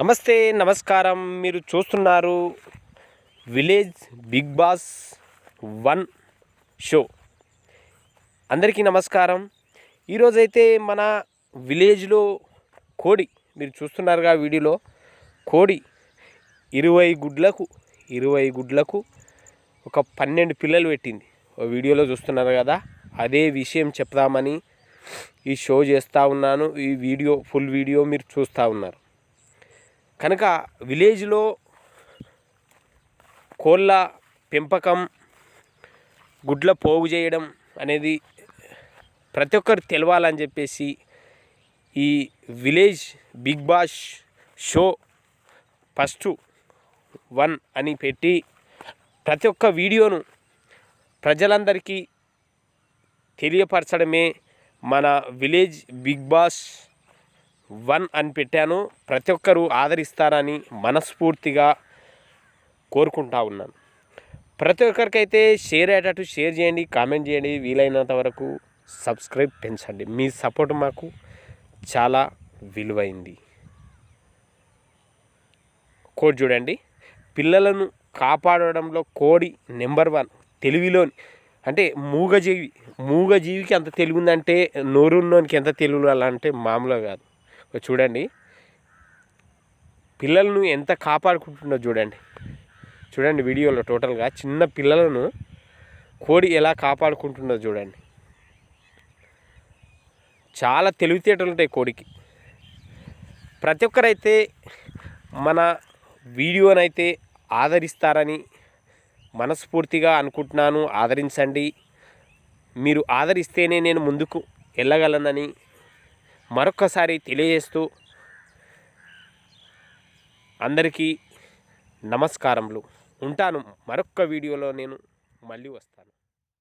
నమస్తే నమస్కారం. మీరు చూస్తున్నారు విలేజ్ బిగ్ బాస్ 1 షో. అందరికీ నమస్కారం. ఈరోజైతే మన విలేజ్లో కోడి మీరు చూస్తున్నారుగా వీడియోలో, కోడి 20 గుడ్లకు ఒక 12 పిల్లలు పెట్టింది. వీడియోలో చూస్తున్నారు కదా, అదే విషయం చెప్దామని ఈ షో చేస్తూ ఉన్నాను. ఈ వీడియో ఫుల్ వీడియో మీరు చూస్తూ ఉన్నారు కనుక విలేజ్లో కోళ్ళ పెంపకం, గుడ్ల పోగు చేయడం అనేది ప్రతి ఒక్కరు తెలవాలని చెప్పేసి ఈ village big boss show first 1 అని పెట్టి ప్రతి ఒక్క వీడియోను ప్రజలందరికీ తెలియపరచడమే మన విలేజ్ బిగ్ బాస్ 1 అని పెట్టాను. ప్రతి ఒక్కరూ ఆదరిస్తారని మనస్ఫూర్తిగా కోరుకుంటా ఉన్నాను. ప్రతి ఒక్కరికైతే షేర్ అయ్యేటట్టు షేర్ చేయండి, కామెంట్ చేయండి, వీలైనంత వరకు సబ్స్క్రైబ్ పెంచండి. మీ సపోర్ట్ మాకు చాలా విలువైంది. కోడి చూడండి, పిల్లలను కాపాడడంలో కోడి నెంబర్ 1. తెలివిలోని అంటే మూగజీవికి అంత తెలివి ఉందంటే నోరున్నోనికి ఎంత తెలివి అలా అంటే మామూలుగా కాదు. చూడండి పిల్లలను ఎంత కాపాడుకుంటుందో చూడండి వీడియోలో. టోటల్గా చిన్న పిల్లలను కోడి ఎలా కాపాడుకుంటుందో చూడండి. చాలా తెలివితేటలు ఉంటాయి కోడికి. ప్రతి ఒక్కరైతే మన వీడియోనైతే ఆదరిస్తారని మనస్ఫూర్తిగా అనుకుంటున్నాను. ఆదరించండి. మీరు ఆదరిస్తేనే నేను ముందుకు వెళ్ళగలనని మరొక్కసారి తెలియజేస్తూ అందరికీ నమస్కారములు. ఉంటాను. మరొక్క వీడియోలో నేను మళ్ళీ వస్తాను.